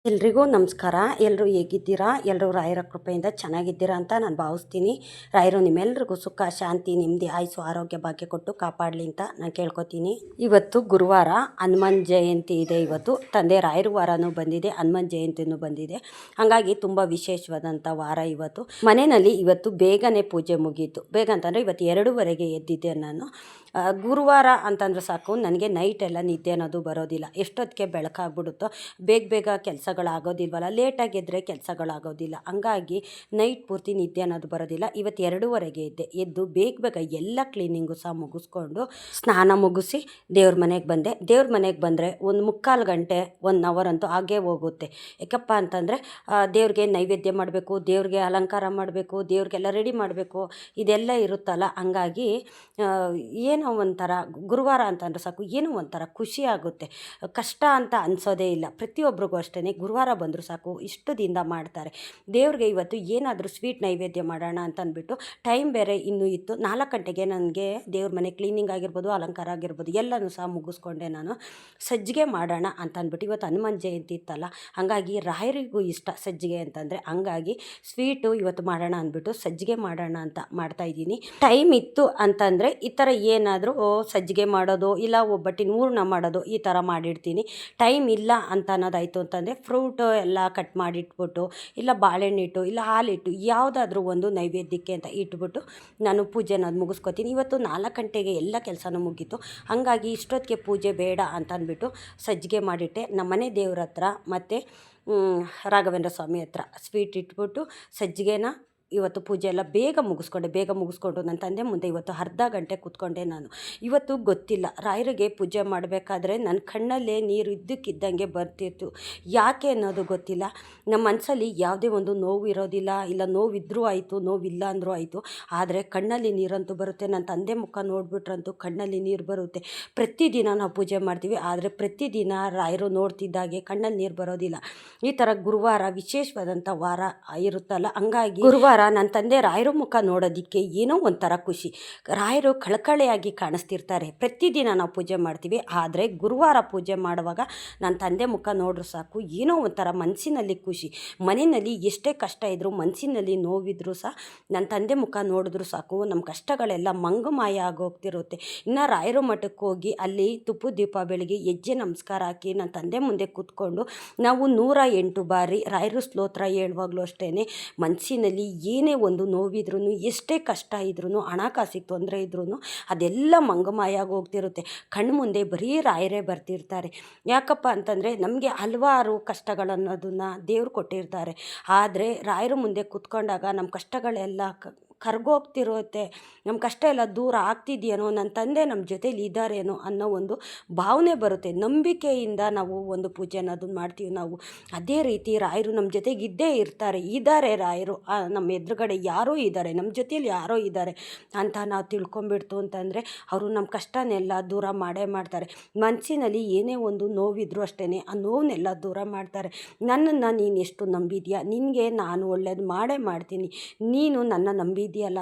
ಎಲ್ರಿಗೂ ನಮಸ್ಕಾರ. ಎಲ್ಲರೂ ಹೇಗಿದ್ದೀರಾ? ಎಲ್ಲರೂ ರಾಯರ ಕೃಪೆಯಿಂದ ಚೆನ್ನಾಗಿದ್ದೀರಾ ಅಂತ ನಾನು ಭಾವಿಸ್ತೀನಿ. ರಾಯರು ನಿಮ್ಮೆಲ್ರಿಗೂ ಸುಖ, ಶಾಂತಿ, ನೆಮ್ಮದಿ, ಆಯುಸ್ಸು, ಆರೋಗ್ಯ, ಭಾಗ್ಯ ಕೊಟ್ಟು ಕಾಪಾಡಲಿ ಅಂತ ನಾನು ಕೇಳ್ಕೊತೀನಿ. ಇವತ್ತು ಗುರುವಾರ, ಹನುಮಾನ್ ಜಯಂತಿ ಇದೆ. ಇವತ್ತು ತಂದೆ ರಾಯರ ವಾರನೂ ಬಂದಿದೆ, ಹನುಮಾನ್ ಜಯಂತಿನೂ ಬಂದಿದೆ. ಹಾಗಾಗಿ ತುಂಬ ವಿಶೇಷವಾದಂಥ ವಾರ ಇವತ್ತು. ಮನೆಯಲ್ಲಿ ಇವತ್ತು ಬೇಗನೆ ಪೂಜೆ ಮುಗೀತು. ಬೇಗ ಅಂತಂದರೆ ಇವತ್ತು 2:30ಗೆ ಎದ್ದಿದ್ದೆ ನಾನು. ಗುರುವಾರ ಅಂತಂದ್ರೆ ಸಾಕು, ನನಗೆ ನೈಟೆಲ್ಲ ನಿದ್ದೆ ಅನ್ನೋದು ಬರೋದಿಲ್ಲ. ಎಷ್ಟೊತ್ತಿಗೆ ಬೆಳಕಾಗ್ಬಿಡುತ್ತೋ ಬೇಗ ಕೆಲಸಗಳಾಗೋದಿಲ್ವಲ್ಲ, ಲೇಟಾಗಿ ಎದ್ದರೆ ಕೆಲಸಗಳಾಗೋದಿಲ್ಲ. ಹಂಗಾಗಿ ನೈಟ್ ಪೂರ್ತಿ ನಿದ್ದೆ ಅನ್ನೋದು ಬರೋದಿಲ್ಲ. ಇವತ್ತು 2:30ಗೆ ಎದ್ದು ಬೇಗ ಎಲ್ಲ ಕ್ಲೀನಿಂಗು ಸಹ ಮುಗಿಸ್ಕೊಂಡು ಸ್ನಾನ ಮುಗಿಸಿ ದೇವ್ರ ಮನೆಗೆ ಬಂದೆ. ದೇವ್ರ ಮನೆಗೆ ಬಂದರೆ ಒಂದು 3/4 ಗಂಟೆ 1 ಅವರ್ ಅಂತೂ ಹಾಗೇ ಹೋಗುತ್ತೆ. ಯಾಕಪ್ಪ ಅಂತಂದರೆ ದೇವ್ರಿಗೆ ನೈವೇದ್ಯ ಮಾಡಬೇಕು, ದೇವ್ರಿಗೆ ಅಲಂಕಾರ ಮಾಡಬೇಕು, ದೇವ್ರಿಗೆಲ್ಲ ರೆಡಿ ಮಾಡಬೇಕು, ಇದೆಲ್ಲ ಇರುತ್ತಲ್ಲ. ಹಂಗಾಗಿ ಏನೋ ಒಂಥರ ಗುರುವಾರ ಅಂತಂದ್ರೆ ಸಾಕು, ಏನೋ ಒಂಥರ ಖುಷಿ ಆಗುತ್ತೆ. ಕಷ್ಟ ಅಂತ ಅನಿಸೋದೇ ಇಲ್ಲ. ಪ್ರತಿಯೊಬ್ಬರಿಗೂ ಅಷ್ಟೇ, ಗುರುವಾರ ಬಂದರೂ ಸಾಕು ಇಷ್ಟು ದಿನದಿಂದ ಮಾಡ್ತಾರೆ. ದೇವ್ರಿಗೆ ಇವತ್ತು ಏನಾದರೂ ಸ್ವೀಟ್ ನೈವೇದ್ಯ ಮಾಡೋಣ ಅಂತ ಅಂದ್ಬಿಟ್ಟು ಟೈಮ್ ಬೇರೆ ಇನ್ನೂ ಇತ್ತು. 4 ಗಂಟೆಗೆ ನನಗೆ ದೇವ್ರ ಮನೆ ಕ್ಲೀನಿಂಗ್ ಆಗಿರ್ಬೋದು, ಅಲಂಕಾರ ಆಗಿರ್ಬೋದು ಎಲ್ಲನೂ ಸಹ ಮುಗಿಸ್ಕೊಂಡೆ. ನಾನು ಸಜ್ಜಿಗೆ ಮಾಡೋಣ ಅಂತ ಅಂದ್ಬಿಟ್ಟು, ಇವತ್ತು ಹನುಮಾನ್ ಜಯಂತಿ ಇತ್ತಲ್ಲ, ಹಾಗಾಗಿ ರಾಯರಿಗೂ ಇಷ್ಟ ಸಜ್ಜಿಗೆ ಅಂತಂದರೆ. ಹಂಗಾಗಿ ಸ್ವೀಟು ಇವತ್ತು ಮಾಡೋಣ ಅಂದ್ಬಿಟ್ಟು ಸಜ್ಜಿಗೆ ಮಾಡೋಣ ಅಂತ ಮಾಡ್ತಾಯಿದ್ದೀನಿ. ಟೈಮ್ ಇತ್ತು ಅಂತಂದರೆ ಈ ಥರ ಏನಾದರೂ ಸಜ್ಜಿಗೆ ಮಾಡೋದು, ಇಲ್ಲ ಒಬ್ಬಟ್ಟಿನ ಹೂರ್ಣ ಮಾಡೋದು, ಈ ಥರ ಮಾಡಿಡ್ತೀನಿ. ಟೈಮ್ ಇಲ್ಲ ಅಂತ ಅನ್ನೋದಾಯಿತು ಅಂತಂದರೆ ಫ್ರೂಟು ಎಲ್ಲ ಕಟ್ ಮಾಡಿಟ್ಬಿಟ್ಟು, ಇಲ್ಲ ಬಾಳೆಹಣ್ಣಿಟ್ಟು, ಇಲ್ಲ ಹಾಲಿಟ್ಟು, ಯಾವುದಾದ್ರೂ ಒಂದು ನೈವೇದ್ಯಕ್ಕೆ ಅಂತ ಇಟ್ಬಿಟ್ಟು ನಾನು ಪೂಜೆ ಅನ್ನೋದು ಮುಗಿಸ್ಕೊತೀನಿ. ಇವತ್ತು 4 ಗಂಟೆಗೆ ಎಲ್ಲ ಕೆಲಸನೂ ಮುಗೀತು. ಹಾಗಾಗಿ ಇಷ್ಟೊತ್ತಿಗೆ ಪೂಜೆ ಬೇಡ ಅಂತ ಅಂದ್ಬಿಟ್ಟು ಸಜ್ಜಿಗೆ ಮಾಡಿಟ್ಟೆ. ನಮ್ಮನೆ ದೇವ್ರ ಹತ್ರ ಮತ್ತು ರಾಘವೇಂದ್ರ ಸ್ವಾಮಿ ಹತ್ರ ಸ್ವೀಟ್ ಇಟ್ಬಿಟ್ಟು ಸಜ್ಜಿಗೆನ ಇವತ್ತು ಪೂಜೆ ಎಲ್ಲ ಬೇಗ ಮುಗಿಸ್ಕೊಂಡು ನನ್ನ ತಂದೆ ಮುಂದೆ ಇವತ್ತು ಅರ್ಧ ಗಂಟೆ ಕೂತ್ಕೊಂಡೆ ನಾನು. ಇವತ್ತು ಗೊತ್ತಿಲ್ಲ, ರಾಯರಿಗೆ ಪೂಜೆ ಮಾಡಬೇಕಾದ್ರೆ ನನ್ನ ಕಣ್ಣಲ್ಲೇ ನೀರು ಇದ್ದಕ್ಕಿದ್ದಂಗೆ ಬರ್ತಿತ್ತು. ಯಾಕೆ ಅನ್ನೋದು ಗೊತ್ತಿಲ್ಲ. ನಮ್ಮ ಮನಸ್ಸಲ್ಲಿ ಯಾವುದೇ ಒಂದು ನೋವು ಇರೋದಿಲ್ಲ, ಇಲ್ಲ ನೋವಿದ್ರೂ ಆಯಿತು, ನೋವಿಲ್ಲ ಅಂದರೂ ಆಯಿತು, ಆದರೆ ಕಣ್ಣಲ್ಲಿ ನೀರಂತೂ ಬರುತ್ತೆ. ನನ್ನ ತಂದೆ ಮುಖ ನೋಡಿಬಿಟ್ರಂತೂ ಕಣ್ಣಲ್ಲಿ ನೀರು ಬರುತ್ತೆ. ಪ್ರತಿದಿನ ನಾವು ಪೂಜೆ ಮಾಡ್ತೀವಿ, ಆದರೆ ಪ್ರತಿದಿನ ರಾಯರು ನೋಡ್ತಿದ್ದಾಗೆ ಕಣ್ಣಲ್ಲಿ ನೀರು ಬರೋದಿಲ್ಲ. ಈ ಥರ ಗುರುವಾರ ವಿಶೇಷವಾದಂಥ ವಾರ ಇರುತ್ತಲ್ಲ, ಹಂಗಾಗಿ ಗುರುವಾರ ನನ್ನ ತಂದೆ ರಾಯರ ಮುಖ ನೋಡೋದಕ್ಕೆ ಏನೋ ಒಂಥರ ಖುಷಿ. ರಾಯರು ಕಳಕಳಿಯಾಗಿ ಕಾಣಿಸ್ತಿರ್ತಾರೆ. ಪ್ರತಿದಿನ ನಾವು ಪೂಜೆ ಮಾಡ್ತೀವಿ, ಆದರೆ ಗುರುವಾರ ಪೂಜೆ ಮಾಡುವಾಗ ನನ್ನ ತಂದೆ ಮುಖ ನೋಡ್ರೂ ಸಾಕು ಏನೋ ಒಂಥರ ಮನಸ್ಸಿನಲ್ಲಿ ಖುಷಿ. ಮನೆಯಲ್ಲಿ ಎಷ್ಟೇ ಕಷ್ಟ ಇದ್ದರೂ, ಮನಸ್ಸಿನಲ್ಲಿ ನೋವಿದ್ರೂ ಸಹ ನನ್ನ ತಂದೆ ಮುಖ ನೋಡಿದ್ರೂ ಸಾಕು ನಮ್ಮ ಕಷ್ಟಗಳೆಲ್ಲ ಮಂಗಮಾಯ ಆಗೋಗ್ತಿರುತ್ತೆ. ಇನ್ನು ರಾಯರ ಮಠಕ್ಕೆ ಹೋಗಿ ಅಲ್ಲಿ ತುಪ್ಪದ ದೀಪ ಬೆಳಗ್ಗೆ ಹೆಜ್ಜೆ ನಮಸ್ಕಾರ ಹಾಕಿ ನನ್ನ ತಂದೆ ಮುಂದೆ ಕೂತ್ಕೊಂಡು ನಾವು 108 ಬಾರಿ ರಾಯರ ಸ್ತೋತ್ರ ಹೇಳುವಾಗಲೂ ಅಷ್ಟೇ, ಮನಸ್ಸಿನಲ್ಲಿ ಏನೇ ಒಂದು ನೋವಿದ್ರೂ, ಎಷ್ಟೇ ಕಷ್ಟ ಇದ್ರೂ, ಹಣಕಾಸಿಗೆ ತೊಂದರೆ ಇದ್ರೂ ಅದೆಲ್ಲ ಮಂಗಮಾಯ ಹೋಗ್ತಿರುತ್ತೆ. ಕಣ್ಣು ಮುಂದೆ ಬರೀ ರಾಯರೇ ಬರ್ತಿರ್ತಾರೆ. ಯಾಕಪ್ಪ ಅಂತಂದರೆ ನಮಗೆ ಹಲವಾರು ಕಷ್ಟಗಳನ್ನೋದನ್ನು ದೇವ್ರು ಕೊಟ್ಟಿರ್ತಾರೆ. ಆದರೆ ರಾಯರ ಮುಂದೆ ಕೂತ್ಕೊಂಡಾಗ ನಮ್ಮ ಕಷ್ಟಗಳೆಲ್ಲ ಕರ್ಗೋಗ್ತಿರುತ್ತೆ. ನಮ್ಮ ಕಷ್ಟ ಎಲ್ಲ ದೂರ ಆಗ್ತಿದೆಯೇನೋ, ನನ್ನ ತಂದೆ ನಮ್ಮ ಜೊತೇಲಿ ಇದ್ದಾರೇನೋ ಅನ್ನೋ ಒಂದು ಭಾವನೆ ಬರುತ್ತೆ. ನಂಬಿಕೆಯಿಂದ ನಾವು ಒಂದು ಪೂಜೆ ಅನ್ನೋದನ್ನು ಮಾಡ್ತೀವಿ ನಾವು. ಅದೇ ರೀತಿ ರಾಯರು ನಮ್ಮ ಜೊತೆಗೆ ಇದ್ದಾರೆ ರಾಯರು ನಮ್ಮ ಎದುರುಗಡೆ ಯಾರೋ ಇದ್ದಾರೆ, ನಮ್ಮ ಜೊತೆಯಲ್ಲಿ ಯಾರೋ ಇದ್ದಾರೆ ಅಂತ ನಾವು ತಿಳ್ಕೊಂಬಿಡ್ತು ಅಂತಂದರೆ ಅವರು ನಮ್ಮ ಕಷ್ಟನೆಲ್ಲ ದೂರ ಮಾಡೇ ಮಾಡ್ತಾರೆ. ಮನಸ್ಸಿನಲ್ಲಿ ಏನೇ ಒಂದು ನೋವಿದ್ರೂ ಅಷ್ಟೇ, ಆ ನೋವನ್ನೆಲ್ಲ ದೂರ ಮಾಡ್ತಾರೆ. ನನ್ನನ್ನು ನೀನು ಎಷ್ಟು ನಂಬಿದೆಯಾ, ನಿನಗೆ ನಾನು ಒಳ್ಳೇದು ಮಾಡೇ ಮಾಡ್ತೀನಿ, ನೀನು ನನ್ನ ನಂಬಿದೆಯಲ್ಲ,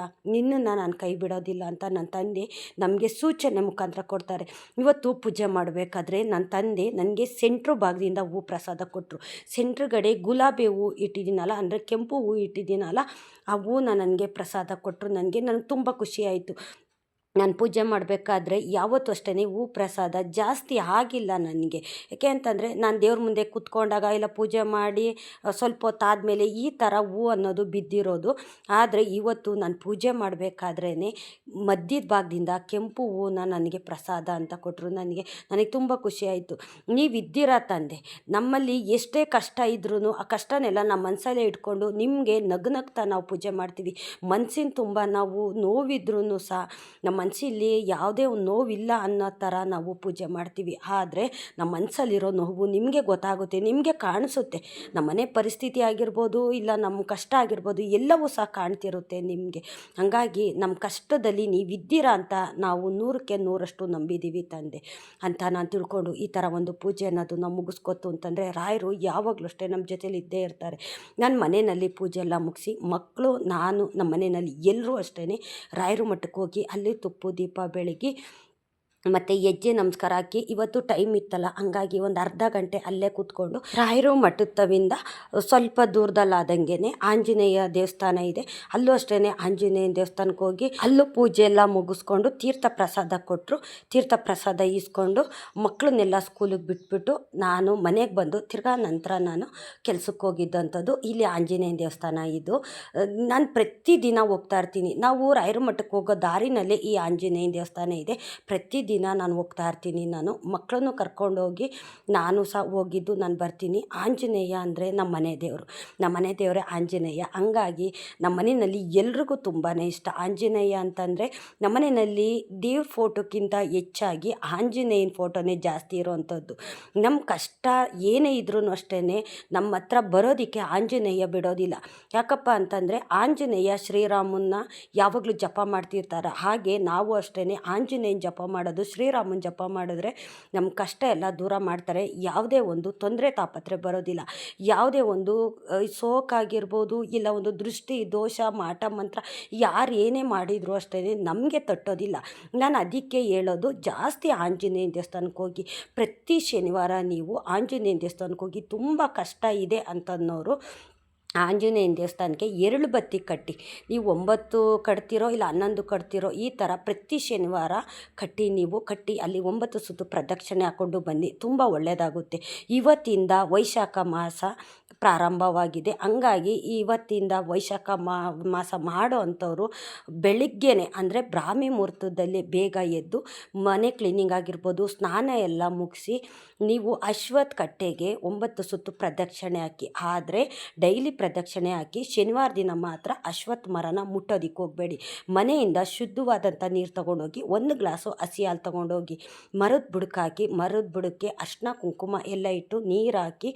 ನಿನ್ನನ್ನು ನಾನು ಕೈ ಬಿಡೋದಿಲ್ಲ ಅಂತ ನನ್ನ ತಂದೆ ನಮಗೆ ಸೂಚನೆ ಮುಖಾಂತರ ಕೊಡ್ತಾರೆ. ಇವತ್ತು ಪೂಜೆ ಮಾಡಬೇಕಾದ್ರೆ ನನ್ನ ತಂದೆ ನನಗೆ ಸೆಂಟ್ರ್ ಭಾಗದಿಂದ ಹೂ ಪ್ರಸಾದ ಕೊಟ್ಟರು. ಸೆಂಟ್ರ್ಗಡೆ ಗುಲಾಬಿ ಹೂ ಇಟ್ಟಿದ್ದೀನಲ್ಲ, ಅಂದರೆ ಕೆಂಪು ಹೂ ಇಟ್ಟಿದ್ದೀನಲ್ಲ, ಆ ಹೂನ ನನಗೆ ಪ್ರಸಾದ ಕೊಟ್ಟರು. ನನಗೆ ತುಂಬ ಖುಷಿ ಆಯಿತು. ನಾನು ಪೂಜೆ ಮಾಡಬೇಕಾದ್ರೆ ಯಾವತ್ತೂ ಅಷ್ಟೇ ಹೂ ಪ್ರಸಾದ ಜಾಸ್ತಿ ಆಗಿಲ್ಲ ನನಗೆ. ಯಾಕೆ ಅಂತಂದರೆ ನಾನು ದೇವ್ರ ಮುಂದೆ ಕೂತ್ಕೊಂಡಾಗ, ಇಲ್ಲ ಪೂಜೆ ಮಾಡಿ ಸ್ವಲ್ಪ ಹೊತ್ತಾದಮೇಲೆ ಈ ಥರ ಹೂ ಅನ್ನೋದು ಬಿದ್ದಿರೋದು. ಆದರೆ ಇವತ್ತು ನಾನು ಪೂಜೆ ಮಾಡಬೇಕಾದ್ರೇ ಮಧ್ಯದ ಭಾಗದಿಂದ ಕೆಂಪು ಹೂನ ನನಗೆ ಪ್ರಸಾದ ಅಂತ ಕೊಟ್ಟರು. ನನಗೆ ತುಂಬ ಖುಷಿ ಆಯಿತು. ನೀವಿದ್ದೀರಾ ತಂದೆ, ನಮ್ಮಲ್ಲಿ ಎಷ್ಟೇ ಕಷ್ಟ ಇದ್ರೂ ಆ ಕಷ್ಟನೆಲ್ಲ ನಮ್ಮ ಮನಸ್ಸಲ್ಲೇ ಇಟ್ಕೊಂಡು ನಿಮಗೆ ನಗ್ನಗ್ತಾ ನಾವು ಪೂಜೆ ಮಾಡ್ತೀವಿ. ಮನಸ್ಸಿನ ತುಂಬ ನಾವು ನೋವಿದ್ರೂ ಸಹ ನಮ್ಮ ಮನಸ್ಸಲ್ಲಿ ಯಾವುದೇ ಒಂದು ನೋವಿಲ್ಲ ಅನ್ನೋ ಥರ ನಾವು ಪೂಜೆ ಮಾಡ್ತೀವಿ. ಆದರೆ ನಮ್ಮ ಮನಸ್ಸಲ್ಲಿರೋ ನೋವು ನಿಮಗೆ ಗೊತ್ತಾಗುತ್ತೆ, ನಿಮಗೆ ಕಾಣಿಸುತ್ತೆ. ನಮ್ಮ ಮನೆ ಪರಿಸ್ಥಿತಿ ಆಗಿರ್ಬೋದು, ಇಲ್ಲ ನಮ್ಮ ಕಷ್ಟ ಆಗಿರ್ಬೋದು, ಎಲ್ಲವೂ ಸಹ ಕಾಣ್ತಿರುತ್ತೆ ನಿಮಗೆ. ಹಾಗಾಗಿ ನಮ್ಮ ಕಷ್ಟದಲ್ಲಿ ನೀವಿದ್ದೀರಾ ಅಂತ ನಾವು 100ಕ್ಕೆ 100ರಷ್ಟು ನಂಬಿದ್ದೀವಿ ತಂದೆ ಅಂತ ನಾನು ತಿಳ್ಕೊಂಡು ಈ ಥರ ಒಂದು ಪೂಜೆ ಅನ್ನೋದು ನಾವು ಮುಗಿಸ್ಕೊತು ಅಂತಂದರೆ ರಾಯರು ಯಾವಾಗಲೂ ಅಷ್ಟೇ ನಮ್ಮ ಜೊತೇಲಿ ಇದ್ದೇ ಇರ್ತಾರೆ. ನನ್ನ ಮನೆಯಲ್ಲಿ ಪೂಜೆ ಎಲ್ಲ ಮುಗಿಸಿ ಮಕ್ಕಳು, ನಾನು, ನಮ್ಮ ಮನೆಯಲ್ಲಿ ಎಲ್ಲರೂ ಅಷ್ಟೇ ರಾಯರ ಮಠಕ್ಕೆ ಹೋಗಿ ಅಲ್ಲಿ ತುಪ್ಪ ದೀಪ ಬೆಳಗಿ ಮತ್ತು ಹೆಜ್ಜೆ ನಮಸ್ಕಾರ ಹಾಕಿ ಇವತ್ತು ಟೈಮ್ ಇತ್ತಲ್ಲ, ಹಂಗಾಗಿ ಒಂದು ಅರ್ಧ ಗಂಟೆ ಅಲ್ಲೇ ಕೂತ್ಕೊಂಡು ರಾಯರು ಮಠದ ತವಿಂದ ಸ್ವಲ್ಪ ದೂರದಲ್ಲಾದಂಗೆ ಆಂಜನೇಯ ದೇವಸ್ಥಾನ ಇದೆ. ಅಲ್ಲೂ ಅಷ್ಟೇ ಆಂಜನೇಯ ದೇವಸ್ಥಾನಕ್ಕೆ ಹೋಗಿ ಅಲ್ಲೂ ಪೂಜೆ ಎಲ್ಲ ಮುಗಿಸ್ಕೊಂಡು ತೀರ್ಥ ಪ್ರಸಾದ ಕೊಟ್ಟರು. ತೀರ್ಥ ಪ್ರಸಾದ ಈಸ್ಕೊಂಡು ಮಕ್ಕಳನ್ನೆಲ್ಲ ಸ್ಕೂಲಿಗೆ ಬಿಟ್ಬಿಟ್ಟು ನಾನು ಮನೆಗೆ ಬಂದು ತಿರ್ಗಾ ನಂತರ ನಾನು ಕೆಲ್ಸಕ್ಕೆ ಹೋಗಿದ್ದಂಥದ್ದು. ಇಲ್ಲಿ ಆಂಜನೇಯ ದೇವಸ್ಥಾನ ಇದು. ನಾನು ಪ್ರತಿದಿನ ಹೋಗ್ತಾ ಇರ್ತೀನಿ. ನಾವು ರಾಯರ ಮಠಕ್ಕೆ ಹೋಗೋ ದಾರಿನಲ್ಲೇ ಈ ಆಂಜನೇಯ ದೇವಸ್ಥಾನ ಇದೆ. ಪ್ರತಿದಿನ ನಾನು ಹೋಗ್ತಾ ಇರ್ತೀನಿ. ನಾನು ಮಕ್ಕಳನ್ನು ಕರ್ಕೊಂಡೋಗಿ ನಾನು ಸಹ ಹೋಗಿದ್ದು ನಾನು ಬರ್ತೀನಿ. ಆಂಜನೇಯ ಅಂದರೆ ನಮ್ಮ ಮನೆ ದೇವರು, ನಮ್ಮ ಮನೆ ದೇವರೇ ಆಂಜನೇಯ. ಹಂಗಾಗಿ ನಮ್ಮ ಮನೆಯಲ್ಲಿ ಎಲ್ರಿಗೂ ತುಂಬಾ ಇಷ್ಟ ಆಂಜನೇಯ ಅಂತಂದರೆ. ನಮ್ಮ ಮನೆಯಲ್ಲಿ ದೇವ್ರ ಫೋಟೋಕ್ಕಿಂತ ಹೆಚ್ಚಾಗಿ ಆಂಜನೇಯನ ಫೋಟೋನೇ ಜಾಸ್ತಿ ಇರೋವಂಥದ್ದು. ನಮ್ಮ ಕಷ್ಟ ಏನೇ ಇದ್ರೂ ಅಷ್ಟೇ ನಮ್ಮ ಹತ್ರ ಬರೋದಕ್ಕೆ ಆಂಜನೇಯ ಬಿಡೋದಿಲ್ಲ. ಯಾಕಪ್ಪ ಅಂತಂದರೆ ಆಂಜನೇಯ ಶ್ರೀರಾಮನ್ನ ಯಾವಾಗಲೂ ಜಪ ಮಾಡ್ತಿರ್ತಾರೆ. ಹಾಗೆ ನಾವು ಅಷ್ಟೇ ಆಂಜನೇಯನ ಜಪ ಮಾಡೋದು, ಶ್ರೀರಾಮನ ಜಪ ಮಾಡಿದ್ರೆ ನಮ್ಮ ಕಷ್ಟ ಎಲ್ಲ ದೂರ ಮಾಡ್ತಾರೆ. ಯಾವುದೇ ಒಂದು ತೊಂದರೆ ತಾಪತ್ರೆ ಬರೋದಿಲ್ಲ. ಯಾವುದೇ ಒಂದು ಸೋಕಾಗಿರ್ಬೋದು, ಇಲ್ಲ ಒಂದು ದೃಷ್ಟಿ ದೋಷ ಮಾಟ ಮಂತ್ರ ಯಾರು ಏನೇ ಮಾಡಿದ್ರು ಅಷ್ಟೇ ನಮಗೆ ತಟ್ಟೋದಿಲ್ಲ. ನಾನು ಅದಕ್ಕೆ ಹೇಳೋದು, ಜಾಸ್ತಿ ಆಂಜನೇಯ ದೇವಸ್ಥಾನಕ್ಕೆ ಹೋಗಿ. ಪ್ರತಿ ಶನಿವಾರ ನೀವು ಆಂಜನೇಯ ದೇವಸ್ಥಾನಕ್ಕೆ ಹೋಗಿ. ತುಂಬ ಕಷ್ಟ ಇದೆ ಅಂತನ್ನೋರು ಆಂಜನೇಯನ ದೇವಸ್ಥಾನಕ್ಕೆ 2 ಬತ್ತಿ ಕಟ್ಟಿ, ನೀವು 9 ಕಟ್ತಿರೋ ಇಲ್ಲ 11 ಕಟ್ತಿರೋ, ಈ ಥರ ಪ್ರತಿ ಶನಿವಾರ ಕಟ್ಟಿ ಅಲ್ಲಿ 9 ಸುತ್ತು ಪ್ರದಕ್ಷಿಣೆ ಹಾಕ್ಕೊಂಡು ಬನ್ನಿ. ತುಂಬ ಒಳ್ಳೆಯದಾಗುತ್ತೆ. ಇವತ್ತಿಂದ ವೈಶಾಖ ಮಾಸ ಪ್ರಾರಂಭವಾಗಿದೆ. ಹಂಗಾಗಿ ಇವತ್ತಿಂದ ವೈಶಾಖ ಮಾಸ ಮಾಡೋ ಅಂಥವ್ರು ಬೆಳಿಗ್ಗೆನೆ ಅಂದರೆ ಬ್ರಾಹ್ಮಿ ಮುಹೂರ್ತದಲ್ಲಿ ಬೇಗ ಎದ್ದು ಮನೆ ಕ್ಲೀನಿಂಗ್ ಆಗಿರ್ಬೋದು, ಸ್ನಾನ ಎಲ್ಲ ಮುಗಿಸಿ ನೀವು ಅಶ್ವತ್ಥ ಕಟ್ಟೆಗೆ 9 ಸುತ್ತು ಪ್ರದಕ್ಷಿಣೆ ಹಾಕಿ. ಆದರೆ ಡೈಲಿ ಪ್ರದಕ್ಷಿಣೆ ಹಾಕಿ. ಶನಿವಾರ ದಿನ ಮಾತ್ರ ಅಶ್ವತ್ಥ ಮರನ ಮುಟ್ಟೋದಕ್ಕೆ ಹೋಗಬೇಡಿ. ಮನೆಯಿಂದ ಶುದ್ಧವಾದಂಥ ನೀರು ತೊಗೊಂಡೋಗಿ 1 ಗ್ಲಾಸು ಹಸಿ ಹಾಲು ತೊಗೊಂಡೋಗಿ ಮರದ ಬುಡಕ್ಕೆ ಹಾಕಿ, ಮರದ ಬುಡಕ್ಕೆ ಅರ್ಶಿನ ಕುಂಕುಮ ಎಲ್ಲ ಇಟ್ಟು ನೀರು ಹಾಕಿ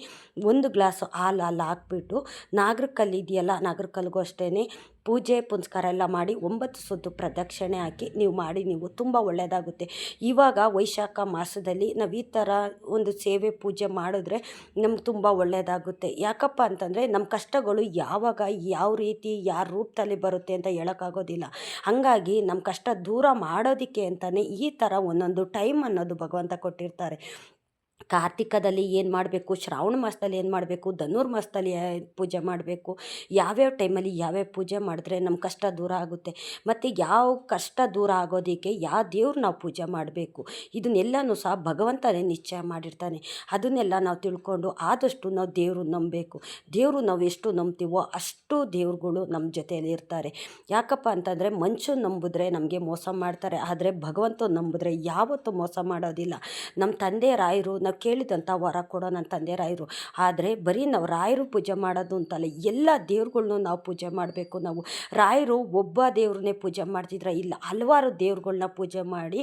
1 ಗ್ಲಾಸು ಹಾಲು ಹಾಕ್ಬಿಟ್ಟು ನಾಗರ ಕಲ್ಲು ಇದೆಯಲ್ಲ, ನಾಗರ ಕಲ್ಲಿಗೂ ಅಷ್ಟೇ ಪೂಜೆ ಪುನಸ್ಕಾರ ಎಲ್ಲ ಮಾಡಿ 9 ಸುತ್ತು ಪ್ರದಕ್ಷಿಣೆ ಹಾಕಿ ನೀವು ತುಂಬ ಒಳ್ಳೆಯದಾಗುತ್ತೆ. ಇವಾಗ ವೈಶಾಖ ಮಾಸದಲ್ಲಿ ನಾವು ಈ ಥರ ಒಂದು ಸೇವೆ ಪೂಜೆ ಮಾಡಿದ್ರೆ ನಮ್ಗೆ ತುಂಬ ಒಳ್ಳೆಯದಾಗುತ್ತೆ. ಯಾಕಪ್ಪ ಅಂತಂದರೆ ನಮ್ಮ ಕಷ್ಟಗಳು ಯಾವಾಗ ಯಾವ ರೀತಿ ಯಾರ ರೂಪದಲ್ಲಿ ಬರುತ್ತೆ ಅಂತ ಹೇಳೋಕ್ಕಾಗೋದಿಲ್ಲ. ಹಾಗಾಗಿ ನಮ್ಮ ಕಷ್ಟ ದೂರ ಮಾಡೋದಕ್ಕೆ ಅಂತಲೇ ಈ ಥರ ಒಂದೊಂದು ಟೈಮ್ ಅನ್ನೋದು ಭಗವಂತ ಕೊಟ್ಟಿರ್ತಾರೆ. ಕಾರ್ತಿಕದಲ್ಲಿ ಏನು ಮಾಡಬೇಕು, ಶ್ರಾವಣ ಮಾಸದಲ್ಲಿ ಏನು ಮಾಡಬೇಕು, ಧನುರ್ಮಾಸದಲ್ಲಿ ಪೂಜೆ ಮಾಡಬೇಕು, ಯಾವ್ಯಾವ ಟೈಮಲ್ಲಿ ಯಾವ್ಯಾವ ಪೂಜೆ ಮಾಡಿದ್ರೆ ನಮ್ಮ ಕಷ್ಟ ದೂರ ಆಗುತ್ತೆ, ಮತ್ತು ಯಾವ ಕಷ್ಟ ದೂರ ಆಗೋದಕ್ಕೆ ಯಾವ ದೇವ್ರು ನಾವು ಪೂಜೆ ಮಾಡಬೇಕು, ಇದನ್ನೆಲ್ಲನೂ ಸಹ ಭಗವಂತನೇ ನಿಶ್ಚಯ ಮಾಡಿರ್ತಾನೆ. ಅದನ್ನೆಲ್ಲ ನಾವು ತಿಳ್ಕೊಂಡು ಆದಷ್ಟು ನಾವು ದೇವರು ನಂಬಬೇಕು. ದೇವರು ನಾವು ಎಷ್ಟು ನಂಬ್ತೀವೋ ಅಷ್ಟು ದೇವ್ರುಗಳು ನಮ್ಮ ಜೊತೆಯಲ್ಲಿ ಇರ್ತಾರೆ. ಯಾಕಪ್ಪ ಅಂತಂದರೆ ಮನುಷ್ಯನ ನಂಬಿದ್ರೆ ನಮಗೆ ಮೋಸ ಮಾಡ್ತಾರೆ, ಆದರೆ ಭಗವಂತ ನಂಬಿದ್ರೆ ಯಾವತ್ತೂ ಮೋಸ ಮಾಡೋದಿಲ್ಲ. ನಮ್ಮ ತಂದೆ ರಾಯರು ನಾವು ಕೇಳಿದಂಥ ವರ ಕೊಡೋ ನನ್ನ ತಂದೆ ರಾಯರು. ಆದರೆ ಬರೀ ನಾವು ರಾಯರು ಪೂಜೆ ಮಾಡೋದು ಅಂತಲ್ಲ, ಎಲ್ಲ ದೇವ್ರುಗಳ್ನೂ ನಾವು ಪೂಜೆ ಮಾಡಬೇಕು. ನಾವು ರಾಯರು ಒಬ್ಬ ದೇವ್ರನ್ನೇ ಪೂಜೆ ಮಾಡ್ತಿದ್ರೆ ಇಲ್ಲ, ಹಲವಾರು ದೇವ್ರುಗಳ್ನ ಪೂಜೆ ಮಾಡಿ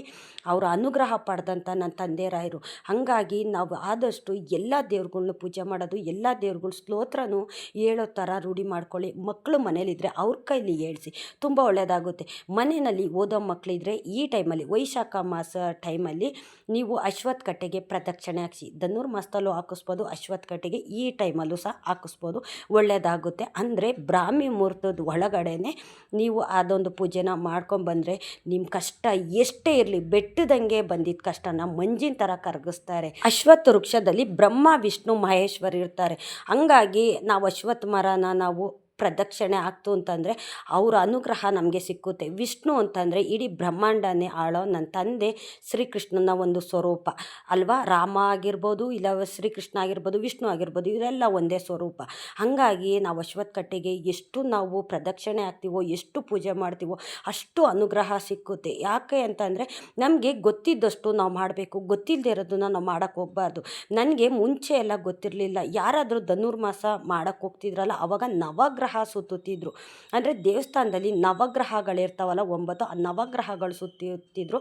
ಅವರ ಅನುಗ್ರಹ ಪಡೆದಂಥ ನನ್ನ ತಂದೆ ರಾಯರು. ಹಾಗಾಗಿ ನಾವು ಆದಷ್ಟು ಎಲ್ಲ ದೇವ್ರುಗಳ್ನ ಪೂಜೆ ಮಾಡೋದು, ಎಲ್ಲ ದೇವ್ರುಗಳ ಸ್ತೋತ್ರನೂ ಹೇಳೋ ಥರ ರೂಢಿ ಮಾಡ್ಕೊಳ್ಳಿ. ಮಕ್ಕಳು ಮನೇಲಿದ್ದರೆ ಅವ್ರ ಕೈಲಿ ಹೇಳ್ಸಿ, ತುಂಬ ಒಳ್ಳೆಯದಾಗುತ್ತೆ. ಮನೆಯಲ್ಲಿ ಓದೋ ಮಕ್ಕಳಿದ್ರೆ ಈ ಟೈಮಲ್ಲಿ ವೈಶಾಖ ಮಾಸ ಟೈಮಲ್ಲಿ ನೀವು ಅಶ್ವತ್ಥ ಕಟ್ಟೆಗೆ ಪ್ರದಕ್ಷಿಣೆ ಹಾಕಿಸಿ. ಧನುರ್ಮಾಸದಲ್ಲೂ ಹಾಕಿಸ್ಬೋದು, ಅಶ್ವತ್ಥ ಕಟ್ಟೆಗೆ ಈ ಟೈಮಲ್ಲೂ ಸಹ ಹಾಕಿಸ್ಬೋದು, ಒಳ್ಳೆಯದಾಗುತ್ತೆ. ಅಂದರೆ ಬ್ರಾಹ್ಮಿ ಮುಹೂರ್ತದ ಒಳಗಡೆನೆ ನೀವು ಅದೊಂದು ಪೂಜೆನ ಮಾಡ್ಕೊಂಬಂದರೆ ನಿಮ್ಮ ಕಷ್ಟ ಎಷ್ಟೇ ಇರಲಿ ಬೆಟ್ಟದಂಗೆ ಬಂದಿದ್ದ ಕಷ್ಟನ ಮಂಜಿನ ಥರ ಕರಗಿಸ್ತಾರೆ. ಅಶ್ವತ್ಥ ವೃಕ್ಷದಲ್ಲಿ ಬ್ರಹ್ಮ ವಿಷ್ಣು ಮಹೇಶ್ವರ ಇರ್ತಾರೆ. ಹಂಗಾಗಿ ನಾವು ಅಶ್ವತ್ಥ ಮರನ ನಾವು ಪ್ರದಕ್ಷಿಣೆ ಆಗ್ತು ಅಂತಂದರೆ ಅವರ ಅನುಗ್ರಹ ನಮಗೆ ಸಿಕ್ಕುತ್ತೆ. ವಿಷ್ಣು ಅಂತಂದರೆ ಇಡೀ ಬ್ರಹ್ಮಾಂಡನೇ ಆಳೋ ನನ್ನ ತಂದೆ ಶ್ರೀಕೃಷ್ಣನ ಒಂದು ಸ್ವರೂಪ ಅಲ್ವಾ. ರಾಮ ಆಗಿರ್ಬೋದು, ಇಲ್ಲ ಶ್ರೀಕೃಷ್ಣ ಆಗಿರ್ಬೋದು, ವಿಷ್ಣು ಆಗಿರ್ಬೋದು, ಇವರೆಲ್ಲ ಒಂದೇ ಸ್ವರೂಪ. ಹಾಗಾಗಿ ನಾವು ಅಶ್ವತ್ಥ ಕಟ್ಟೆಗೆ ಎಷ್ಟು ನಾವು ಪ್ರದಕ್ಷಿಣೆ ಆಗ್ತೀವೋ, ಎಷ್ಟು ಪೂಜೆ ಮಾಡ್ತೀವೋ ಅಷ್ಟು ಅನುಗ್ರಹ ಸಿಕ್ಕುತ್ತೆ. ಯಾಕೆ ಅಂತಂದರೆ ನಮಗೆ ಗೊತ್ತಿದ್ದಷ್ಟು ನಾವು ಮಾಡಬೇಕು, ಗೊತ್ತಿಲ್ಲದೆ ಇರೋದನ್ನ ನಾವು ಮಾಡೋಕ್ಕೆ ಹೋಗಬಾರ್ದು. ನನಗೆ ಮುಂಚೆ ಎಲ್ಲ ಗೊತ್ತಿರಲಿಲ್ಲ. ಯಾರಾದರೂ ಧನುರ್ಮಾಸ ಮಾಡೋಕ್ಕೆ ಹೋಗ್ತಿದ್ರಲ್ಲ, ಆವಾಗ ನವಗ್ರಹ ಸುತ್ತುತ್ತಿದ್ರು. ಅಂದರೆ ದೇವಸ್ಥಾನದಲ್ಲಿ ನವಗ್ರಹಗಳಿರ್ತಾವಲ್ಲ 9, ಆ ನವಗ್ರಹಗಳು ಸುತ್ತಿದ್ರು.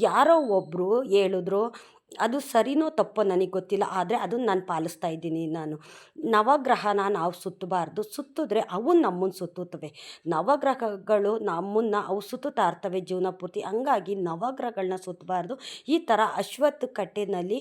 ಯಾರೋ ಒಬ್ಬರು ಹೇಳಿದ್ರು, ಅದು ಸರಿನೋ ತಪ್ಪೋ ನನಗೆ ಗೊತ್ತಿಲ್ಲ, ಆದರೆ ಅದನ್ನು ನಾನು ಪಾಲಿಸ್ತಾ ಇದ್ದೀನಿ. ನಾನು ನವಗ್ರಹನ ನಾವು ಸುತ್ತಬಾರ್ದು. ಸುತ್ತಿದ್ರೆ ಅವು ನಮ್ಮನ್ನು ಸುತ್ತುತ್ತವೆ. ನವಗ್ರಹಗಳು ನಮ್ಮನ್ನು ಅವು ಸುತ್ತುತ್ತಾ ಇರ್ತವೆ ಜೀವನ ಪೂರ್ತಿ. ಹಂಗಾಗಿ ನವಗ್ರಹಗಳನ್ನ ಸುತ್ತಬಾರ್ದು. ಈ ಥರ ಅಶ್ವತ್ಥ ಕಟ್ಟಿನಲ್ಲಿ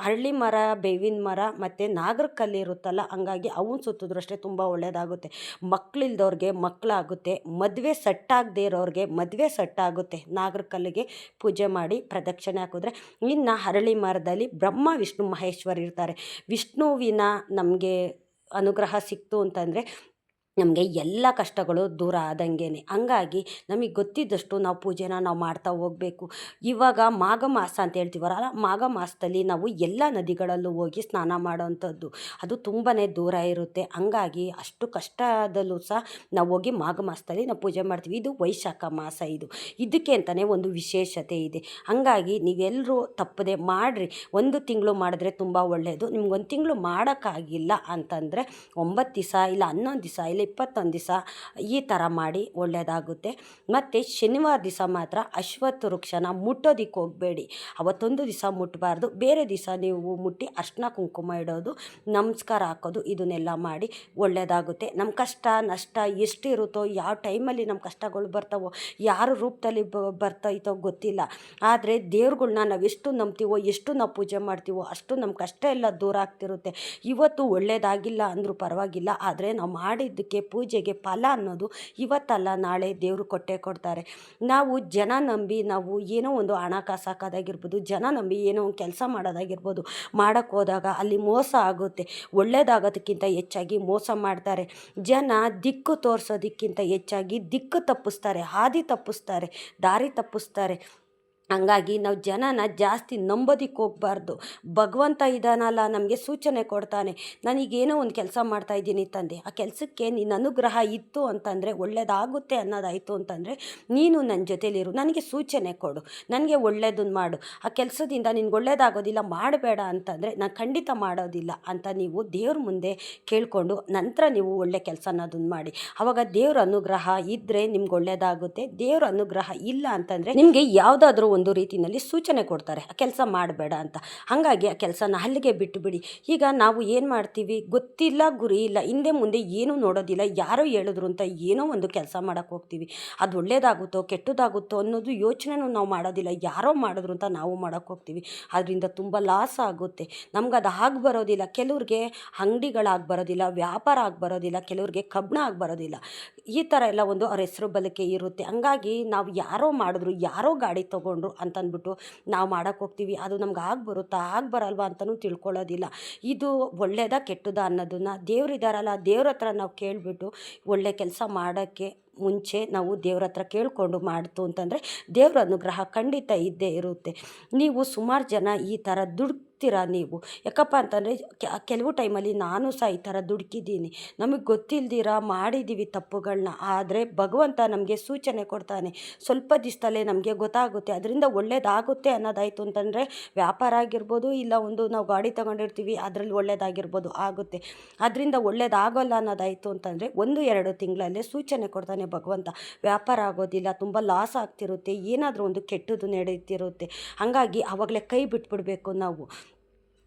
ಹರಳಿ ಮರ, ಬೇವಿನ ಮರ ಮತ್ತು ನಾಗರ ಕಲ್ಲು ಇರುತ್ತಲ್ಲ, ಹಂಗಾಗಿ ಅವನ್ನ ಸುತ್ತಿದ್ರು ಅಷ್ಟೇ ತುಂಬ ಒಳ್ಳೆಯದಾಗುತ್ತೆ. ಮಕ್ಕಳಿಲ್ದವ್ರಿಗೆ ಮಕ್ಕಳಾಗುತ್ತೆ, ಮದುವೆ ಸೆಟ್ಟಾಗದೇ ಇರೋರಿಗೆ ಮದುವೆ ಸೆಟ್ಟಾಗುತ್ತೆ ನಾಗರ ಕಲ್ಲಿಗೆ ಪೂಜೆ ಮಾಡಿ ಪ್ರದಕ್ಷಿಣೆ ಹಾಕಿದ್ರೆ. ಇನ್ನು ಹರಳಿ ಮರದಲ್ಲಿ ಬ್ರಹ್ಮ, ವಿಷ್ಣು, ಮಹೇಶ್ವರ ಇರ್ತಾರೆ. ವಿಷ್ಣುವಿನ ನಮಗೆ ಅನುಗ್ರಹ ಸಿಕ್ತು ಅಂತಂದರೆ ನಮಗೆ ಎಲ್ಲ ಕಷ್ಟಗಳು ದೂರ ಆದಂಗೆ. ಹಂಗಾಗಿ ನಮಗೆ ಗೊತ್ತಿದ್ದಷ್ಟು ನಾವು ಪೂಜೆನ ನಾವು ಮಾಡ್ತಾ ಹೋಗಬೇಕು. ಇವಾಗ ಮಾಘ ಮಾಸ ಅಂತ ಹೇಳ್ತೀವಲ್ಲ, ಮಾಘ ಮಾಸದಲ್ಲಿ ನಾವು ಎಲ್ಲ ನದಿಗಳಲ್ಲೂ ಹೋಗಿ ಸ್ನಾನ ಮಾಡೋವಂಥದ್ದು, ಅದು ತುಂಬಾ ದೂರ ಇರುತ್ತೆ. ಹಂಗಾಗಿ ಅಷ್ಟು ಕಷ್ಟದಲ್ಲೂ ಸಹ ನಾವು ಹೋಗಿ ಮಾಘ ಮಾಸದಲ್ಲಿ ನಾವು ಪೂಜೆ ಮಾಡ್ತೀವಿ. ಇದು ವೈಶಾಖ ಮಾಸ, ಇದಕ್ಕೆ ಅಂತಲೇ ಒಂದು ವಿಶೇಷತೆ ಇದೆ. ಹಂಗಾಗಿ ನೀವೆಲ್ಲರೂ ತಪ್ಪದೆ ಮಾಡಿರಿ. 1 ತಿಂಗಳು ಮಾಡಿದ್ರೆ ತುಂಬ ಒಳ್ಳೆಯದು. ನಿಮ್ಗೆ 1 ತಿಂಗಳು ಮಾಡೋಕ್ಕಾಗಿಲ್ಲ ಅಂತಂದರೆ 9 ದಿವಸ ಇಲ್ಲ 11 ದಿವಸ ಇಲ್ಲ 21 ದಿವಸ ಈ ಥರ ಮಾಡಿ ಒಳ್ಳೆಯದಾಗುತ್ತೆ. ಮತ್ತು ಶನಿವಾರ ದಿವಸ ಮಾತ್ರ ಅಶ್ವತ್ಥ ವೃಕ್ಷನ ಮುಟ್ಟೋದಕ್ಕೆ ಹೋಗಬೇಡಿ. ಅವತ್ತೊಂದು ದಿವಸ ಮುಟ್ಟಬಾರ್ದು. ಬೇರೆ ದಿವಸ ನೀವು ಮುಟ್ಟಿ ಅರ್ಶಿನ ಕುಂಕುಮ ಇಡೋದು, ನಮಸ್ಕಾರ ಹಾಕೋದು, ಇದನ್ನೆಲ್ಲ ಮಾಡಿ ಒಳ್ಳೆಯದಾಗುತ್ತೆ. ನಮ್ಮ ಕಷ್ಟ ನಷ್ಟ ಎಷ್ಟು ಇರುತ್ತೋ, ಯಾವ ಟೈಮಲ್ಲಿ ನಮ್ಮ ಕಷ್ಟಗಳು ಬರ್ತಾವೋ, ಯಾರ ರೂಪದಲ್ಲಿ ಬರ್ತೈತೋ ಗೊತ್ತಿಲ್ಲ. ಆದರೆ ದೇವ್ರುಗಳ್ನ ನಾವು ಎಷ್ಟು ನಂಬ್ತೀವೋ, ಎಷ್ಟು ನಾವು ಪೂಜೆ ಮಾಡ್ತೀವೋ ಅಷ್ಟು ನಮ್ಮ ಕಷ್ಟ ಎಲ್ಲ ದೂರ ಆಗ್ತಿರುತ್ತೆ. ಇವತ್ತು ಒಳ್ಳೆಯದಾಗಿಲ್ಲ ಅಂದರೂ ಪರವಾಗಿಲ್ಲ, ಆದರೆ ನಾವು ಮಾಡಿದ್ದಕ್ಕೆ ಪೂಜೆಗೆ ಫಲ ಅನ್ನೋದು ಇವತ್ತಲ್ಲ ನಾಳೆ ದೇವರು ಕೊಟ್ಟೇ ಕೊಡ್ತಾರೆ. ನಾವು ಜನ ನಂಬಿ ನಾವು ಏನೋ ಒಂದು ಹಣ ಕಾಸು ಹಾಕೋದಾಗಿರ್ಬೋದು, ಜನ ನಂಬಿ ಏನೋ ಒಂದು ಕೆಲಸ ಮಾಡೋದಾಗಿರ್ಬೋದು, ಮಾಡೋಕ್ಕೆ ಹೋದಾಗ ಅಲ್ಲಿ ಮೋಸ ಆಗುತ್ತೆ. ಒಳ್ಳೆಯದಾಗೋದಕ್ಕಿಂತ ಹೆಚ್ಚಾಗಿ ಮೋಸ ಮಾಡ್ತಾರೆ. ಜನ ದಿಕ್ಕು ತೋರಿಸೋದಕ್ಕಿಂತ ಹೆಚ್ಚಾಗಿ ದಿಕ್ಕು ತಪ್ಪಿಸ್ತಾರೆ, ಹಾದಿ ತಪ್ಪಿಸ್ತಾರೆ, ದಾರಿ ತಪ್ಪಿಸ್ತಾರೆ. ಹಂಗಾಗಿ ನಾವು ಜನನ ಜಾಸ್ತಿ ನಂಬೋದಕ್ಕೆ ಹೋಗಬಾರ್ದು. ಭಗವಂತ ಇದ್ದಾನಲ್ಲ, ನಮಗೆ ಸೂಚನೆ ಕೊಡ್ತಾನೆ. ನನಗೇನೋ ಒಂದು ಕೆಲಸ ಮಾಡ್ತಾಯಿದ್ದೀನಿ ತಂದೆ, ಆ ಕೆಲಸಕ್ಕೆ ನಿನ್ನ ಅನುಗ್ರಹ ಇತ್ತು ಅಂತಂದರೆ, ಒಳ್ಳೆಯದಾಗುತ್ತೆ ಅನ್ನೋದಾಯಿತು ಅಂತಂದರೆ ನೀನು ನನ್ನ ಜೊತೇಲಿರು, ನನಗೆ ಸೂಚನೆ ಕೊಡು, ನನಗೆ ಒಳ್ಳೆಯದನ್ನು ಮಾಡು. ಆ ಕೆಲಸದಿಂದ ನಿನ್ಗೆ ಒಳ್ಳೆಯದಾಗೋದಿಲ್ಲ, ಮಾಡಬೇಡ ಅಂತಂದರೆ ನಾನು ಖಂಡಿತ ಮಾಡೋದಿಲ್ಲ ಅಂತ ನೀವು ದೇವ್ರ ಮುಂದೆ ಕೇಳಿಕೊಂಡು ನಂತರ ನೀವು ಒಳ್ಳೆ ಕೆಲಸನ ಅದನ್ನು ಮಾಡಿ. ಆವಾಗ ದೇವ್ರ ಅನುಗ್ರಹ ಇದ್ದರೆ ನಿಮ್ಗೆ ಒಳ್ಳೆಯದಾಗುತ್ತೆ. ದೇವ್ರ ಅನುಗ್ರಹ ಇಲ್ಲ ಅಂತಂದರೆ ನಿಮಗೆ ಯಾವುದಾದ್ರೂ ಒಂದು ರೀತಿಯಲ್ಲಿ ಸೂಚನೆ ಕೊಡ್ತಾರೆ, ಆ ಕೆಲಸ ಮಾಡಬೇಡ ಅಂತ. ಹಾಗಾಗಿ ಆ ಕೆಲಸನ ಅಲ್ಲಿಗೆ ಬಿಟ್ಟುಬಿಡಿ. ಈಗ ನಾವು ಏನು ಮಾಡ್ತೀವಿ ಗೊತ್ತಿಲ್ಲ, ಗುರಿ ಇಲ್ಲ, ಹಿಂದೆ ಮುಂದೆ ಏನೂ ನೋಡೋದಿಲ್ಲ, ಯಾರೋ ಹೇಳಿದ್ರು ಅಂತ ಏನೋ ಒಂದು ಕೆಲಸ ಮಾಡೋಕ್ಕೆ ಹೋಗ್ತೀವಿ. ಅದು ಒಳ್ಳೆಯದಾಗುತ್ತೋ ಕೆಟ್ಟದಾಗುತ್ತೋ ಅನ್ನೋದು ಯೋಚನೆನೂ ನಾವು ಮಾಡೋದಿಲ್ಲ, ಯಾರೋ ಮಾಡಿದ್ರು ಅಂತ ನಾವು ಮಾಡೋಕ್ಕೆ ಹೋಗ್ತೀವಿ. ಅದರಿಂದ ತುಂಬ ಲಾಸ್ ಆಗುತ್ತೆ. ನಮ್ಗೆ ಅದು ಆಗಿ ಬರೋದಿಲ್ಲ. ಕೆಲವ್ರಿಗೆ ಅಂಗಡಿಗಳಾಗಿ ಬರೋದಿಲ್ಲ, ವ್ಯಾಪಾರ ಆಗಿ ಬರೋದಿಲ್ಲ, ಕೆಲವ್ರಿಗೆ ಕಬ್ಬಣ ಆಗಿ ಬರೋದಿಲ್ಲ. ಈ ಥರ ಎಲ್ಲ ಒಂದು ಅವ್ರ ಹೆಸರು ಬಲಕೆ ಇರುತ್ತೆ. ಹಂಗಾಗಿ ನಾವು ಯಾರೋ ಮಾಡಿದ್ರು, ಯಾರೋ ಗಾಡಿ ತೊಗೊಂಡ್ರು ಅಂತಂದ್ಬಿಟ್ಟು ನಾವು ಮಾಡೋಕ್ಕೆ ಹೋಗ್ತೀವಿ. ಅದು ನಮ್ಗೆ ಆಗಿ ಬರುತ್ತಾ ಆಗಿ ಬರಲ್ವಾ ಅಂತಲೂ ತಿಳ್ಕೊಳ್ಳೋದಿಲ್ಲ. ಇದು ಒಳ್ಳೆಯದಾ ಕೆಟ್ಟದಾ ಅನ್ನೋದನ್ನು ದೇವರಿದ್ದಾರಲ್ಲ, ದೇವ್ರ ಹತ್ರ ನಾವು ಕೇಳಿಬಿಟ್ಟು ಒಳ್ಳೆ ಕೆಲಸ ಮಾಡೋಕ್ಕೆ ಮುಂಚೆ ನಾವು ದೇವ್ರ ಹತ್ರ ಕೇಳಿಕೊಂಡು ಮಾಡ್ತು ಅಂತಂದರೆ ದೇವ್ರ ಅನುಗ್ರಹ ಖಂಡಿತ ಇದ್ದೇ ಇರುತ್ತೆ. ನೀವು ಸುಮಾರು ಜನ ಈ ಥರ ದುಡ್ತೀರಾ ನೀವು. ಯಾಕಪ್ಪ ಅಂತಂದರೆ ಕೆಲವು ಟೈಮಲ್ಲಿ ನಾನು ಸಹ ಈ ಥರ ದುಡುಕಿದ್ದೀನಿ. ನಮಗೆ ಗೊತ್ತಿಲ್ದಿರ ಮಾಡಿದ್ದೀವಿ ತಪ್ಪುಗಳನ್ನ. ಆದರೆ ಭಗವಂತ ನಮಗೆ ಸೂಚನೆ ಕೊಡ್ತಾನೆ, ಸ್ವಲ್ಪ ದಿವಸದಲ್ಲೇ ನಮಗೆ ಗೊತ್ತಾಗುತ್ತೆ. ಅದರಿಂದ ಒಳ್ಳೇದಾಗುತ್ತೆ ಅನ್ನೋದಾಯಿತು ಅಂತಂದರೆ ವ್ಯಾಪಾರ ಆಗಿರ್ಬೋದು, ಇಲ್ಲ ಒಂದು ನಾವು ಗಾಡಿ ತೊಗೊಂಡಿರ್ತೀವಿ ಅದರಲ್ಲಿ ಒಳ್ಳೇದಾಗಿರ್ಬೋದು, ಆಗುತ್ತೆ. ಅದರಿಂದ ಒಳ್ಳೇದಾಗೋಲ್ಲ ಅನ್ನೋದಾಯಿತು ಅಂತಂದರೆ 1-2 ತಿಂಗಳಲ್ಲೇ ಸೂಚನೆ ಕೊಡ್ತಾನೆ ಭಗವಂತ. ವ್ಯಾಪಾರ ಆಗೋದಿಲ್ಲ, ತುಂಬ ಲಾಸ್ ಆಗ್ತಿರುತ್ತೆ, ಏನಾದರೂ ಒಂದು ಕೆಟ್ಟದ್ದು ನಡೀತಿರುತ್ತೆ. ಹಾಗಾಗಿ ಆವಾಗಲೇ ಕೈ ಬಿಟ್ಬಿಡಬೇಕು ನಾವು.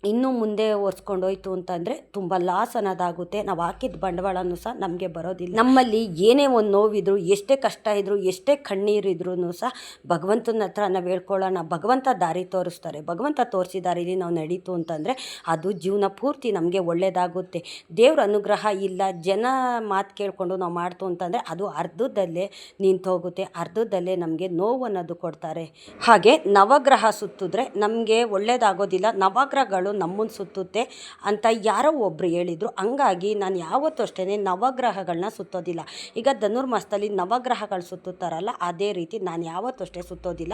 ಇನ್ನೂ ಮುಂದೆ ಒರೆಸ್ಕೊಂಡು ಹೋಯ್ತು ಅಂತಂದರೆ ತುಂಬ ಲಾಸ್ ಅನ್ನೋದಾಗುತ್ತೆ. ನಾವು ಹಾಕಿದ ಬಂಡವಾಳನೂ ಸಹ ನಮಗೆ ಬರೋದಿಲ್ಲ. ನಮ್ಮಲ್ಲಿ ಏನೇ ಒಂದು ನೋವಿದ್ರು, ಎಷ್ಟೇ ಕಷ್ಟ ಇದ್ದರೂ, ಎಷ್ಟೇ ಕಣ್ಣೀರಿದ್ರೂ ಸಹ ಭಗವಂತನ ಹತ್ರ ನಾವು ಹೇಳ್ಕೊಳ್ಳೋಣ. ಭಗವಂತ ದಾರಿ ತೋರಿಸ್ತಾರೆ. ಭಗವಂತ ತೋರಿಸಿ ದಾರಿಲಿ ನಾವು ನಡೀತು ಅಂತಂದರೆ ಅದು ಜೀವನ ಪೂರ್ತಿ ನಮಗೆ ಒಳ್ಳೆಯದಾಗುತ್ತೆ. ದೇವ್ರ ಅನುಗ್ರಹ ಇಲ್ಲ, ಜನ ಮಾತು ಕೇಳಿಕೊಂಡು ನಾವು ಮಾಡ್ತು ಅಂತಂದರೆ ಅದು ಅರ್ಧದಲ್ಲೇ ನಿಂತೋಗುತ್ತೆ, ಅರ್ಧದಲ್ಲೇ ನಮಗೆ ನೋವು ಅನ್ನೋದು ಕೊಡ್ತಾರೆ. ಹಾಗೆ ನವಗ್ರಹ ಸುತ್ತಿದ್ರೆ ನಮಗೆ ಒಳ್ಳೆಯದಾಗೋದಿಲ್ಲ, ನವಗ್ರಹಗಳು ನಮ್ಮನ್ನು ಸುತ್ತುತ್ತೆ ಅಂತ ಯಾರೋ ಒಬ್ಬರು ಹೇಳಿದರು. ಹಂಗಾಗಿ ನಾನು ಯಾವತ್ತೂ ಅಷ್ಟೇ ನವಗ್ರಹಗಳನ್ನ ಸುತ್ತೋದಿಲ್ಲ. ಈಗ ಧನುರ್ಮಾಸದಲ್ಲಿ ನವಗ್ರಹಗಳು ಸುತ್ತುತ್ತಾರಲ್ಲ, ಅದೇ ರೀತಿ ನಾನು ಯಾವತ್ತೂ ಅಷ್ಟೇ ಸುತ್ತೋದಿಲ್ಲ.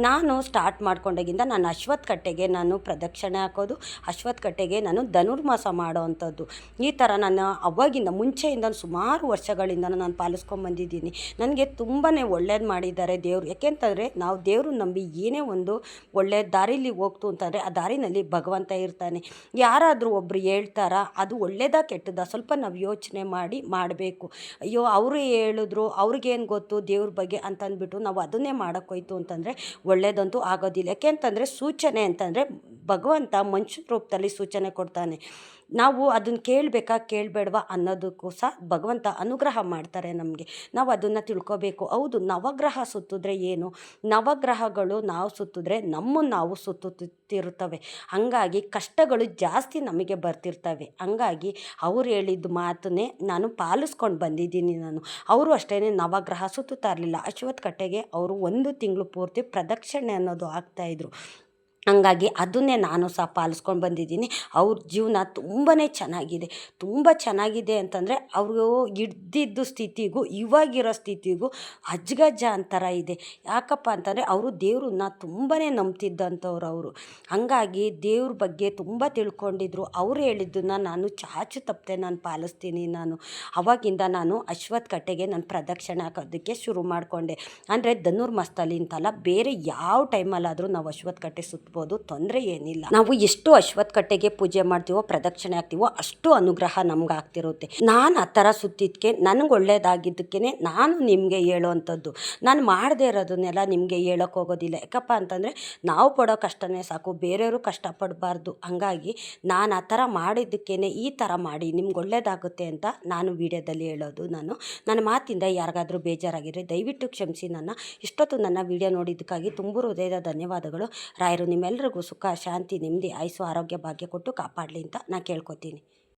ನಾನು ಸ್ಟಾರ್ಟ್ ಮಾಡ್ಕೊಂಡಾಗಿಂದ ನಾನು ಅಶ್ವತ್ಥ ಕಟ್ಟೆಗೆ ನಾನು ಪ್ರದಕ್ಷಿಣೆ ಹಾಕೋದು, ಅಶ್ವತ್ಥ ಕಟ್ಟೆಗೆ ನಾನು ಧನುರ್ಮಾಸ ಮಾಡೋ ಅಂಥದ್ದು. ಈ ಥರ ನಾನು ಅವಾಗಿಂದ ಮುಂಚೆಯಿಂದ ಸುಮಾರು ವರ್ಷಗಳಿಂದ ನಾನು ಪಾಲಿಸ್ಕೊಂಡ್ಬಂದಿದ್ದೀನಿ. ನನಗೆ ತುಂಬಾ ಒಳ್ಳೇದು ಮಾಡಿದ್ದಾರೆ ದೇವರು. ಯಾಕೆಂತಂದರೆ ನಾವು ದೇವರು ನಂಬಿ ಏನೇ ಒಂದು ಒಳ್ಳೆಯ ದಾರಿಲಿ ಹೋಗ್ತು ಅಂತಂದರೆ ಆ ದಾರಿನಲ್ಲಿ ಭಗವಂತ ಇರ್ತಾನೆ. ಯಾರಾದರೂ ಒಬ್ಬರು ಹೇಳ್ತಾರ, ಅದು ಒಳ್ಳೇದಾ ಕೆಟ್ಟದಾ ಸ್ವಲ್ಪ ನಾವು ಯೋಚನೆ ಮಾಡಿ ಮಾಡಬೇಕು. ಅಯ್ಯೋ ಅವರು ಹೇಳಿದ್ರು, ಅವ್ರಿಗೇನು ಗೊತ್ತು ದೇವ್ರ ಬಗ್ಗೆ ಅಂತಂದ್ಬಿಟ್ಟು ನಾವು ಅದನ್ನೇ ಮಾಡೋಕ್ಕೋಯ್ತು ಅಂತಂದರೆ ಒಳ್ಳೇದಂತೂ ಆಗೋದಿಲ್ಲ. ಯಾಕೆಂತಂದರೆ ಸೂಚನೆ ಅಂತಂದರೆ ಭಗವಂತ ಮನುಷ್ಯ ರೂಪದಲ್ಲಿ ಸೂಚನೆ ಕೊಡ್ತಾನೆ. ನಾವು ಅದನ್ನು ಕೇಳಬೇಕಾ ಕೇಳಬೇಡವಾ ಅನ್ನೋದಕ್ಕೂ ಸಹ ಭಗವಂತ ಅನುಗ್ರಹ ಮಾಡ್ತಾರೆ ನಮಗೆ. ನಾವು ಅದನ್ನು ತಿಳ್ಕೊಬೇಕು. ಹೌದು, ನವಗ್ರಹ ಸುತ್ತಿದ್ರೆ ಏನು, ನವಗ್ರಹಗಳು ನಾವು ಸುತ್ತಿದ್ರೆ ನಮ್ಮನ್ನು ನಾವು ಸುತ್ತುತ್ತಿರುತ್ತವೆ. ಹಂಗಾಗಿ ಕಷ್ಟಗಳು ಜಾಸ್ತಿ ನಮಗೆ ಬರ್ತಿರ್ತವೆ. ಹಂಗಾಗಿ ಅವ್ರು ಹೇಳಿದ ಮಾತನ್ನೇ ನಾನು ಪಾಲಿಸ್ಕೊಂಡು ಬಂದಿದ್ದೀನಿ ನಾನು. ಅವರು ಅಷ್ಟೇ ನವಗ್ರಹ ಸುತ್ತುತ್ತಾ ಇರಲಿಲ್ಲ. ಅಶ್ವತ್ಥ ಕಟ್ಟೆಗೆ ಅವರು 1 ತಿಂಗಳು ಪೂರ್ತಿ ಪ್ರದಕ್ಷಿಣೆ ಅನ್ನೋದು ಆಗ್ತಾಯಿದ್ರು. ಹಂಗಾಗಿ ಅದನ್ನೇ ನಾನು ಸಹ ಪಾಲಿಸ್ಕೊಂಡು ಬಂದಿದ್ದೀನಿ. ಅವ್ರ ಜೀವನ ತುಂಬಾ ಚೆನ್ನಾಗಿದೆ. ತುಂಬ ಚೆನ್ನಾಗಿದೆ ಅಂತಂದರೆ ಅವರು ಇದ್ದಿದ್ದು ಸ್ಥಿತಿಗೂ ಇವಾಗಿರೋ ಸ್ಥಿತಿಗೂ ಅಜ್ಗಜ ಅಂತರ ಇದೆ. ಯಾಕಪ್ಪ ಅಂತಂದರೆ ಅವರು ದೇವ್ರನ್ನ ತುಂಬಾ ನಂಬ್ತಿದ್ದಂಥವ್ರು ಅವರು. ಹಂಗಾಗಿ ದೇವ್ರ ಬಗ್ಗೆ ತುಂಬ ತಿಳ್ಕೊಂಡಿದ್ರು. ಅವ್ರು ಹೇಳಿದ್ದನ್ನು ನಾನು ಚಾಚು ತಪ್ಪದೆ ನಾನು ಪಾಲಿಸ್ತೀನಿ ನಾನು. ಅವಾಗಿಂದ ನಾನು ಅಶ್ವತ್ಥ ಕಟ್ಟೆಗೆ ನಾನು ಪ್ರದಕ್ಷಿಣೆ ಹಾಕೋದಕ್ಕೆ ಶುರು ಮಾಡಿಕೊಂಡೆ. ಅಂದರೆ ಧನುರ್ಮಾಸದಲ್ಲಿ ಅಂತಲ್ಲ, ಬೇರೆ ಯಾವ ಟೈಮಲ್ಲಾದರೂ ನಾವು ಅಶ್ವತ್ಥ ಕಟ್ಟೆ ಸುತ್ಬೋದು, ತೊಂದರೆ ಏನಿಲ್ಲ. ನಾವು ಎಷ್ಟು ಅಶ್ವತ್ಥ ಕಟ್ಟೆಗೆ ಪೂಜೆ ಮಾಡ್ತೀವೋ, ಪ್ರದಕ್ಷಿಣೆ ಹಾಕ್ತೀವೋ, ಅಷ್ಟು ಅನುಗ್ರಹ ನಮ್ಗೆ ಆಗ್ತಿರುತ್ತೆ. ನಾನು ಆ ಥರ ಸುತ್ತಿದ್ದಕ್ಕೆ ನನಗೆ ಒಳ್ಳೇದಾಗಿದ್ದಕ್ಕೆ ನಾನು ನಿಮಗೆ ಹೇಳೋವಂಥದ್ದು. ನಾನು ಮಾಡದೇ ಇರೋದನ್ನೆಲ್ಲ ನಿಮಗೆ ಹೇಳೋಕ್ಕೆ ಹೋಗೋದಿಲ್ಲ. ಯಾಕಪ್ಪ ಅಂತಂದರೆ ನಾವು ಪಡೋ ಕಷ್ಟನೇ ಸಾಕು, ಬೇರೆಯವರು ಕಷ್ಟಪಡಬಾರ್ದು. ಹಂಗಾಗಿ ನಾನು ಆ ಥರ ಮಾಡಿದ್ದಕ್ಕೇ ಈ ಥರ ಮಾಡಿ ನಿಮ್ಗೆ ಒಳ್ಳೇದಾಗುತ್ತೆ ಅಂತ ನಾನು ವಿಡಿಯೋದಲ್ಲಿ ಹೇಳೋದು. ನನ್ನ ಮಾತಿಂದ ಯಾರಿಗಾದರೂ ಬೇಜಾರಾಗಿದ್ದರೆ ದಯವಿಟ್ಟು ಕ್ಷಮಿಸಿ. ಇಷ್ಟೊತ್ತು ನನ್ನ ವಿಡಿಯೋ ನೋಡಿದ್ದಕ್ಕಾಗಿ ತುಂಬ ಹೃದಯದ ಧನ್ಯವಾದಗಳು. ರಾಯರು ನಿಮ್ಮೆಲ್ಲರಿಗೂ ಸುಖ, ಶಾಂತಿ, ನೆಮ್ಮದಿ, ಆಯುಸ್ಸು, ಆರೋಗ್ಯ, ಭಾಗ್ಯ ಕೊಟ್ಟು ಕಾಪಾಡಲಿ ಅಂತ ನಾನು ಕೇಳ್ಕೊತೀನಿ.